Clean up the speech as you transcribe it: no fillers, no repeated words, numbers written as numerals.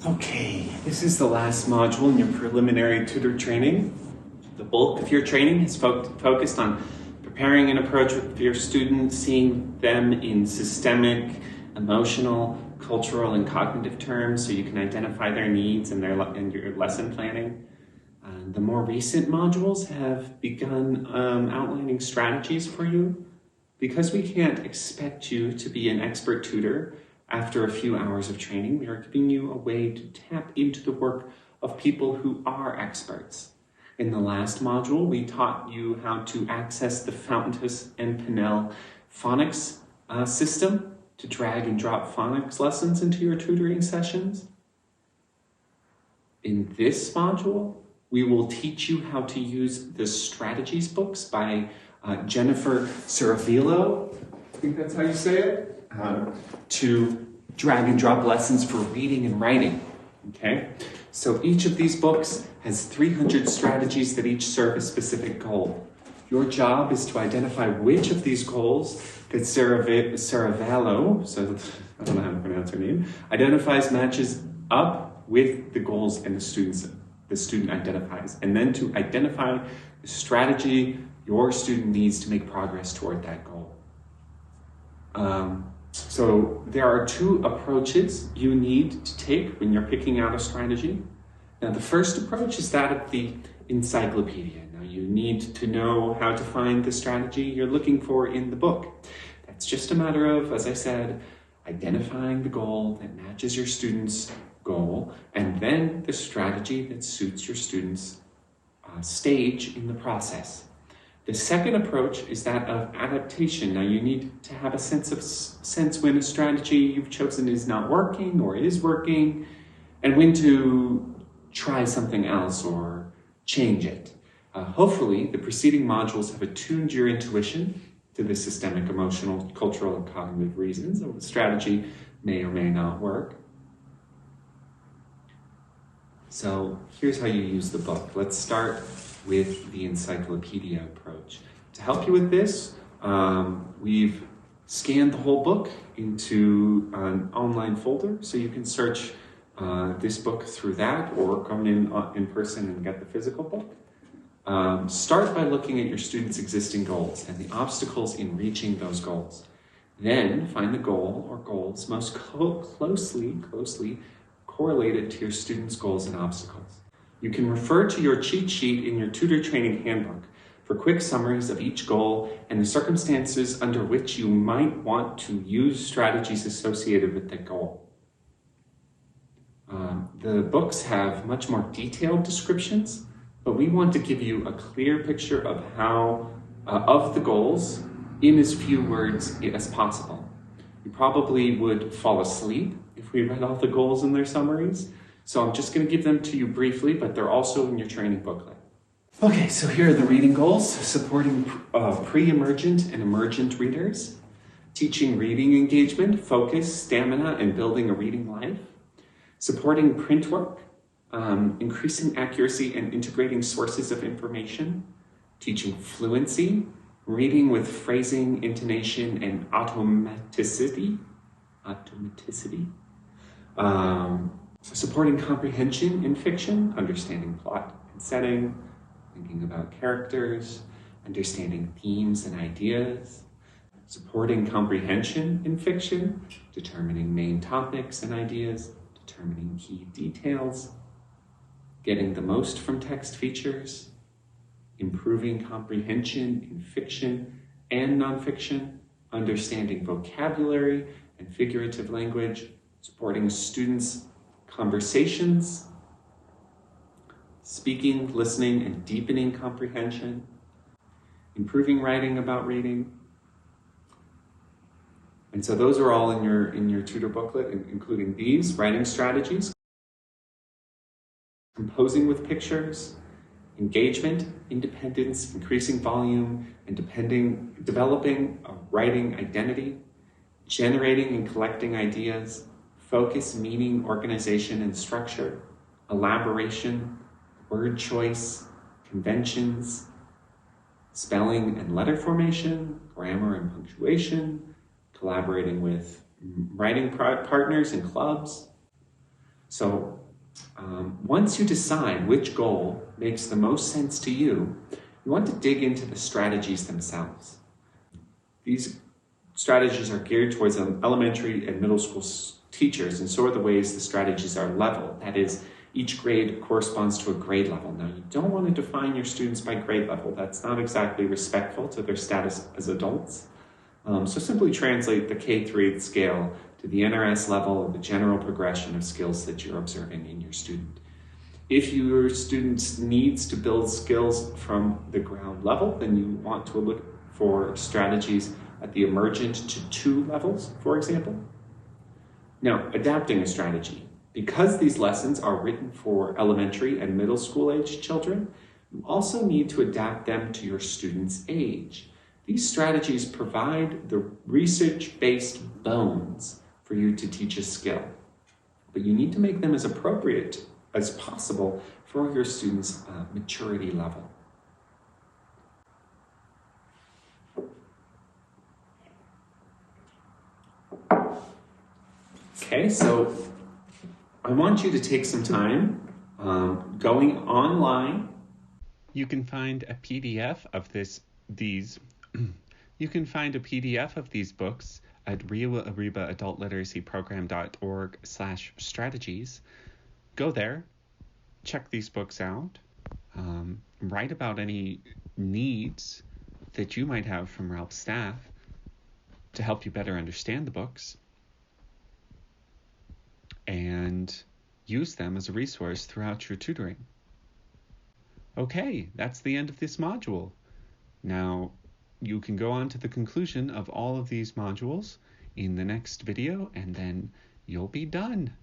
Okay, this is the last module in your preliminary tutor training. The bulk of your training is focused on preparing an approach with your students, seeing them in systemic, emotional, cultural, and cognitive terms so you can identify their needs and your lesson planning. The more recent modules have begun outlining strategies for you. Because we can't expect you to be an expert tutor after a few hours of training, we are giving you a way to tap into the work of people who are experts. In the last module, we taught you how to access the Fountas and Pinnell phonics system to drag and drop phonics lessons into your tutoring sessions. In this module, we will teach you how to use the strategies books by Jennifer Seravillo, I think that's how you say it, to drag and drop lessons for reading and writing, okay? So each of these books has 300 strategies that each serve a specific goal. Your job is to identify which of these goals that Seravillo, so I don't know how to pronounce her name, identifies matches up with the goals and the student identifies, and then to identify the strategy your student needs to make progress toward that goal. So there are two approaches you need to take when you're picking out a strategy. Now, the first approach is that of the encyclopedia. Now, you need to know how to find the strategy you're looking for in the book. That's just a matter of, as I said, identifying the goal that matches your student's goal, and then the strategy that suits your student's stage in the process. The second approach is that of adaptation. Now, you need to have a sense when a strategy you've chosen is not working or is working, and when to try something else or change it. Hopefully, the preceding modules have attuned your intuition to the systemic, emotional, cultural, and cognitive reasons of the strategy may or may not work. So here's how you use the book. Let's start with the encyclopedia approach. To help you with this, we've scanned the whole book into an online folder, so you can search this book through that or come in person and get the physical book. Start by looking at your students' existing goals and the obstacles in reaching those goals. Then find the goal or goals most closely correlated to your students' goals and obstacles. You can refer to your cheat sheet in your tutor training handbook for quick summaries of each goal and the circumstances under which you might want to use strategies associated with that goal. The books have much more detailed descriptions, but we want to give you a clear picture of of the goals in as few words as possible. You probably would fall asleep if we read all the goals in their summaries. So I'm just going to give them to you briefly, but they're also in your training booklet. Okay, so here are the reading goals: supporting pre-emergent and emergent readers, teaching reading engagement, focus, stamina, and building a reading life, supporting print work, increasing accuracy and integrating sources of information, teaching fluency, reading with phrasing, intonation, and automaticity. Supporting comprehension in fiction, understanding plot and setting, thinking about characters, understanding themes and ideas. Supporting comprehension in fiction, determining main topics and ideas, determining key details. Getting the most from text features. Improving comprehension in fiction and nonfiction, understanding vocabulary and figurative language, supporting students' conversations, speaking, listening, and deepening comprehension, improving writing about reading. And so those are all in your tutor booklet, including these: writing strategies, composing with pictures, engagement, independence, increasing volume, and developing a writing identity, generating and collecting ideas, focus, meaning, organization, and structure, elaboration, word choice, conventions, spelling and letter formation, grammar and punctuation, collaborating with writing partners and clubs, So once you decide which goal makes the most sense to you, you want to dig into the strategies themselves. These strategies are geared towards elementary and middle school teachers, and so are the ways the strategies are leveled. That is, each grade corresponds to a grade level. Now, you don't want to define your students by grade level. That's not exactly respectful to their status as adults. So simply translate the K through 8 scale to the NRS level of the general progression of skills that you're observing in your student. If your student needs to build skills from the ground level, then you want to look for strategies at the emergent to 2 levels, for example. Now, adapting a strategy. Because these lessons are written for elementary and middle school age children, you also need to adapt them to your student's age. These strategies provide the research-based bones for you to teach a skill, but you need to make them as appropriate as possible for your student's maturity level. Okay, so I want you to take some time going online. You can find a PDF of these books at Rio Arriba Adult Literacy Program.org/strategies. Go there, check these books out, write about any needs that you might have from RALP staff to help you better understand the books, and use them as a resource throughout your tutoring. Okay, that's the end of this module. Now, you can go on to the conclusion of all of these modules in the next video, and then you'll be done.